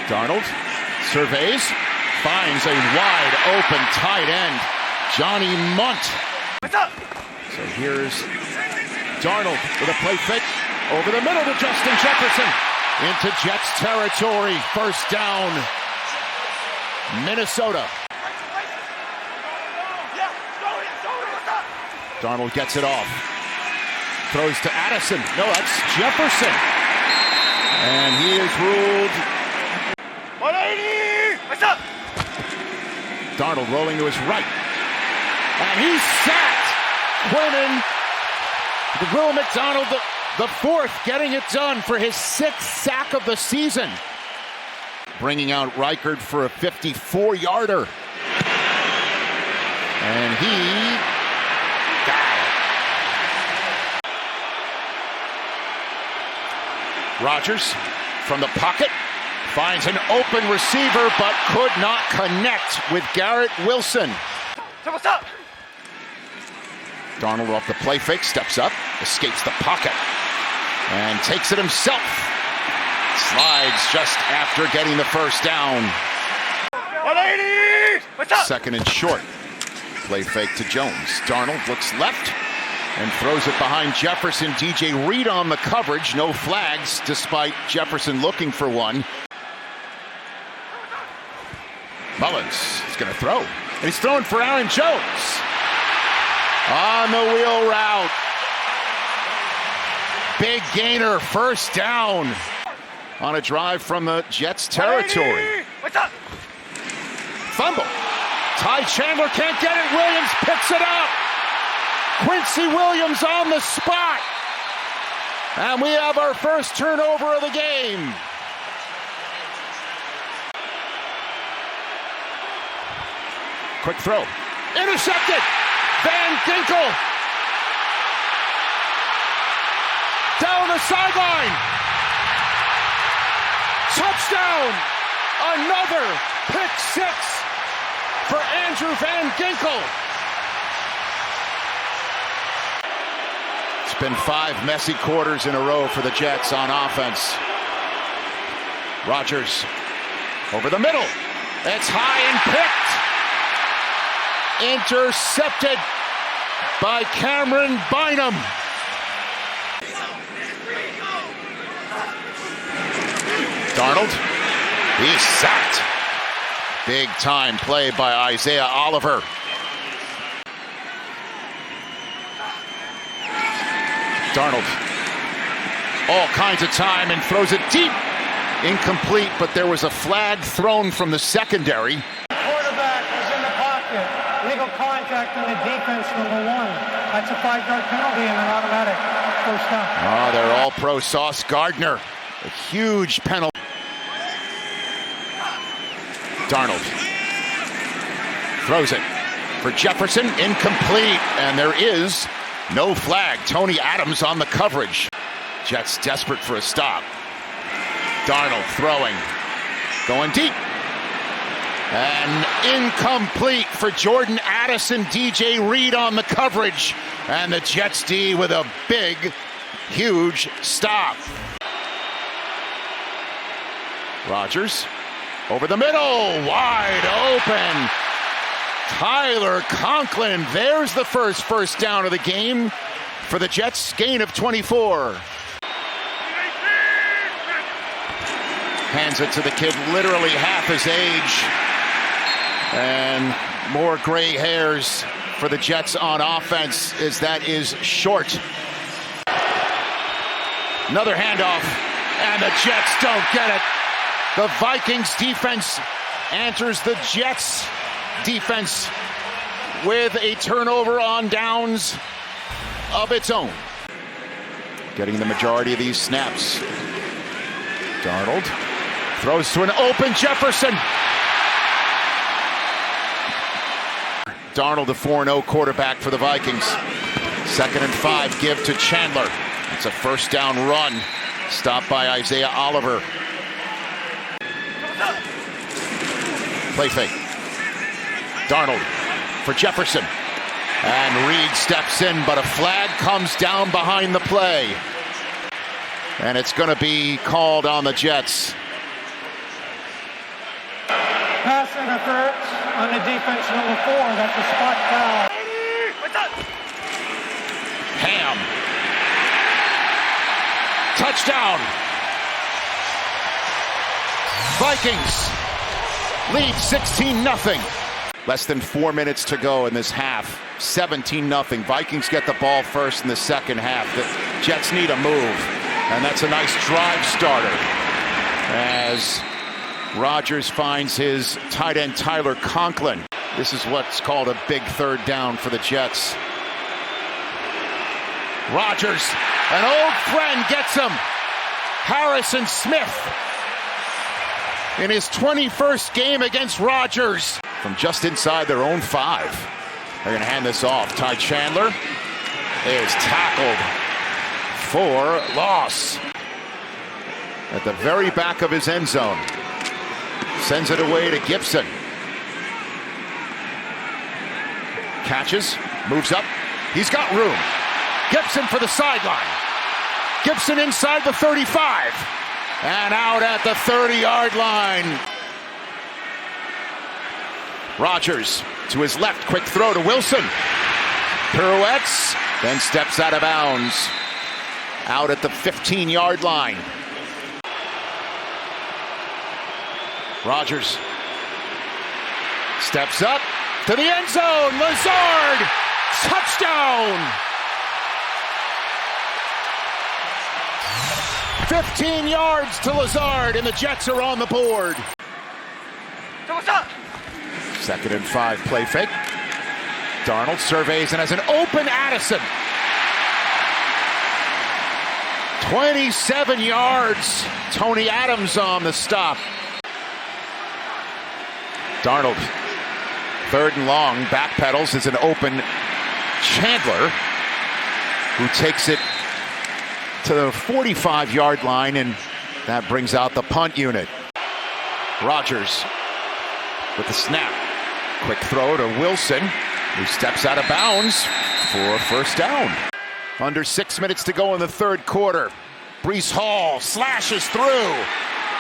Darnold surveys, finds a wide open tight end, Johnny Munt. So here's Darnold with a play fake over the middle to Justin Jefferson into Jets territory. First down, Minnesota. Darnold gets it off. Throws to Addison. No, that's Jefferson. And he is ruled. 180! What's up? Darnold rolling to his right. And he's sacked. Quinnan, Will McDonald, the fourth, getting it done for his sixth sack of the season. Bringing out Reichard for a 54-yarder. And he got it. Rodgers from the pocket finds an open receiver but could not connect with Garrett Wilson. So what's up? Darnold off the play fake, steps up, escapes the pocket, and takes it himself. Slides just after getting the first down. 180! What's up? Second and short. Play fake to Jones. Darnold looks left and throws it behind Jefferson. DJ Reed on the coverage. No flags, despite Jefferson looking for one. Mullins is going to throw. And he's throwing for Aaron Jones. On the wheel route. Big gainer, first down. On a drive from the Jets territory. What's up? Fumble. Ty Chandler can't get it. Williams picks it up. Quincy Williams on the spot. And we have our first turnover of the game. Quick throw. Intercepted. Van Ginkel. Down the sideline. Touchdown. Another pick six for Andrew Van Ginkel. It's been 5 messy quarters in a row for the Jets on offense. Rodgers over the middle. It's high and picked. Intercepted by Cameron Bynum. Darnold, he's sacked. Big time play by Isaiah Oliver. Darnold, all kinds of time and throws it deep. Incomplete, but there was a flag thrown from the secondary. The quarterback was in the pocket. Legal contact on the defense, number 1. That's a 5-yard penalty and an automatic first down. Oh, they're all pro. Sauce Gardner, a huge penalty. Darnold throws it for Jefferson, incomplete, and there is no flag. Tony Adams on the coverage. Jets desperate for a stop. Darnold throwing, going deep. And incomplete for Jordan Addison. DJ Reed on the coverage. And the Jets D with a big, huge stop. Rodgers over the middle, wide open. Tyler Conklin, there's the first down of the game for the Jets, gain of 24. Hands it to the kid, literally half his age. And more gray hairs for the Jets on offense as that is short. Another handoff, and the Jets don't get it. The Vikings defense answers the Jets defense with a turnover on downs of its own. Getting the majority of these snaps. Darnold throws to an open Jefferson. Darnold, the 4-0 quarterback for the Vikings. 2nd and 5, give to Chandler. It's a first down run. Stopped by Isaiah Oliver. Play fake. Darnold for Jefferson. And Reed steps in, but a flag comes down behind the play. And it's going to be called on the Jets. Pass interference on the defense number 4. That's a spot foul. Ham. Touchdown. Vikings lead 16-0. Less than 4 minutes to go in this half. 17-0. Vikings get the ball first in the second half. The Jets need a move. And that's a nice drive starter. As Rodgers finds his tight end Tyler Conklin. This is what's called a big third down for the Jets. Rodgers, an old friend, gets him. Harrison Smith in his 21st game against Rodgers from just inside their own 5. They're going to hand this off. Ty Chandler is tackled for loss at the very back of his end zone. Sends it away to Gibson. Catches, moves up. He's got room. Gibson for the sideline. Gibson inside the 35 and out at the 30-yard line. Rodgers to his left, quick throw to Wilson. Pirouettes, then steps out of bounds. Out at the 15-yard line. Rodgers steps up to the end zone. Lazard, touchdown. 15 yards to Lazard, and the Jets are on the board. Second and 5, play fake. Darnold surveys and has an open Addison. 27 yards. Tony Adams on the stop. Darnold, third and long, backpedals. It's an open Chandler, who takes it to the 45-yard line, and that brings out the punt unit. Rodgers with the snap. Quick throw to Wilson, who steps out of bounds for a first down. Under 6 minutes to go in the third quarter. Breece Hall slashes through.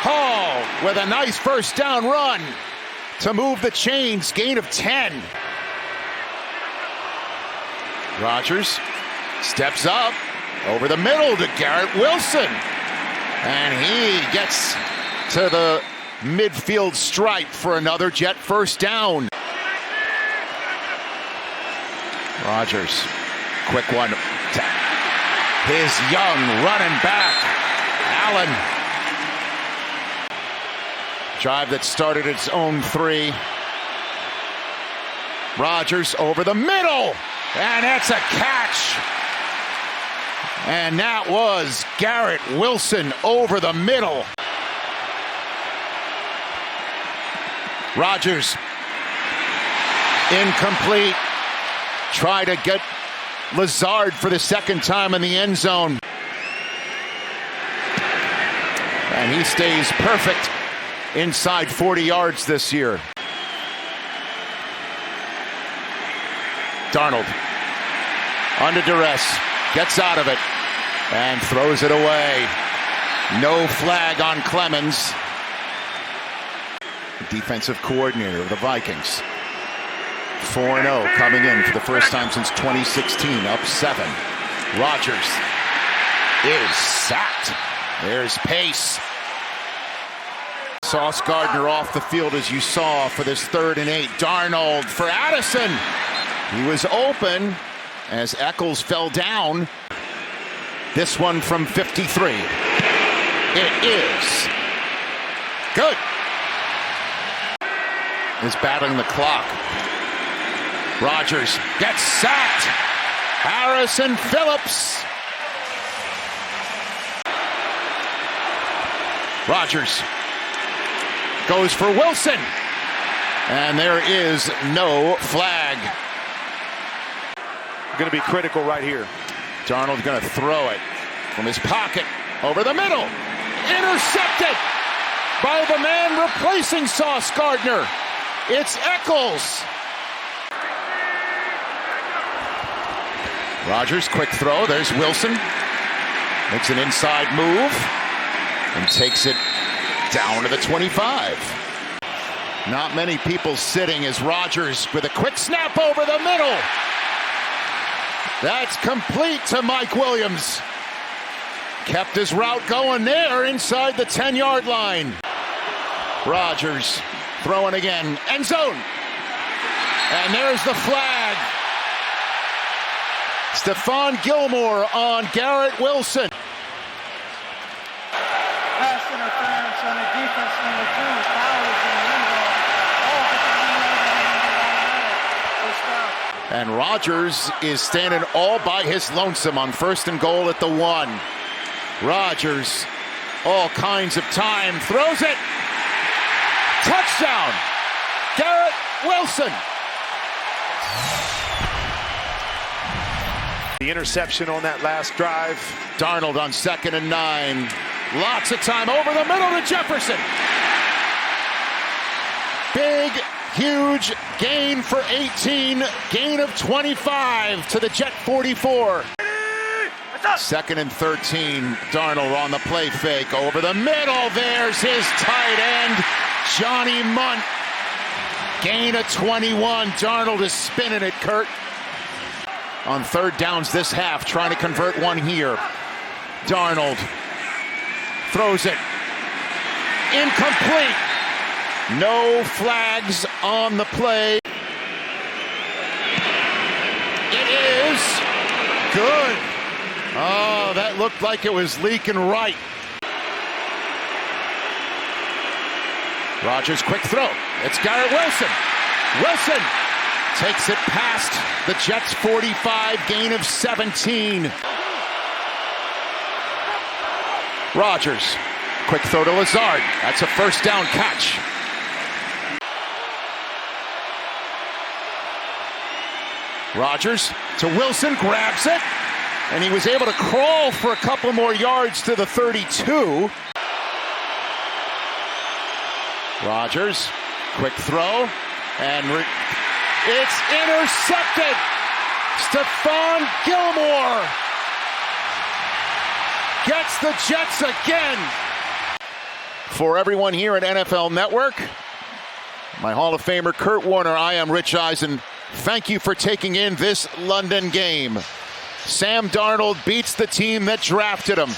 Hall with a nice first down run to move the chains, gain of 10. Rodgers steps up over the middle to Garrett Wilson. And he gets to the midfield stripe for another Jet first down. Rodgers, quick one to his young running back, Allen. Drive that started its own 3. Rodgers over the middle, and that's a catch. And that was Garrett Wilson over the middle. Rodgers, incomplete. Try to get Lazard for the second time in the end zone. And he stays perfect inside 40 yards this year. Darnold, under duress, gets out of it and throws it away. No flag on Clemens, defensive coordinator of the Vikings. 4-0 coming in for the first time since 2016, up 7. Rodgers is sacked. There's pace. Sauce Gardner off the field, as you saw, for this 3rd and 8. Darnold for Addison. He was open as Eccles fell down. This one from 53. It is good. Is battling the clock. Rodgers gets sacked. Harrison Phillips. Rodgers goes for Wilson. And there is no flag. Going to be critical right here. Darnold going to throw it from his pocket over the middle. Intercepted by the man replacing Sauce Gardner. It's Eccles. Rodgers, quick throw. There's Wilson. Makes an inside move and takes it down to the 25. Not many people sitting as Rodgers with a quick snap over the middle. That's complete to Mike Williams. Kept his route going there inside the 10-yard line. Rodgers throwing again, end zone. And there's the flag. Stephon Gilmore on Garrett Wilson. Pass interference on the defense number 2. Foul is in the end zone. And Rodgers is standing all by his lonesome on 1st and goal at the 1. Rodgers, all kinds of time, throws it. Touchdown, Garrett Wilson. The interception on that last drive. Darnold on 2nd and 9. Lots of time over the middle to Jefferson. Big, huge gain for 18. Gain of 25 to the Jet 44. 2nd and 13. Darnold on the play fake. Over the middle. There's his tight end, Johnny Munt. Gain of 21. Darnold is spinning it, Kurt. On 3rd downs this half, trying to convert one here. Darnold throws it. Incomplete. No flags on the play. It is good. Oh, that looked like it was leaking right. Rodgers, quick throw. It's Garrett Wilson. Wilson takes it past the Jets 45, gain of 17. Rodgers, quick throw to Lazard. That's a 1st down catch. Rodgers to Wilson, grabs it, and he was able to crawl for a couple more yards to the 32. Rodgers, quick throw, and it's intercepted. Stephon Gilmore gets the Jets again. For everyone here at NFL Network, my Hall of Famer Kurt Warner, I am Rich Eisen. Thank you for taking in this London game. Sam Darnold beats the team that drafted him.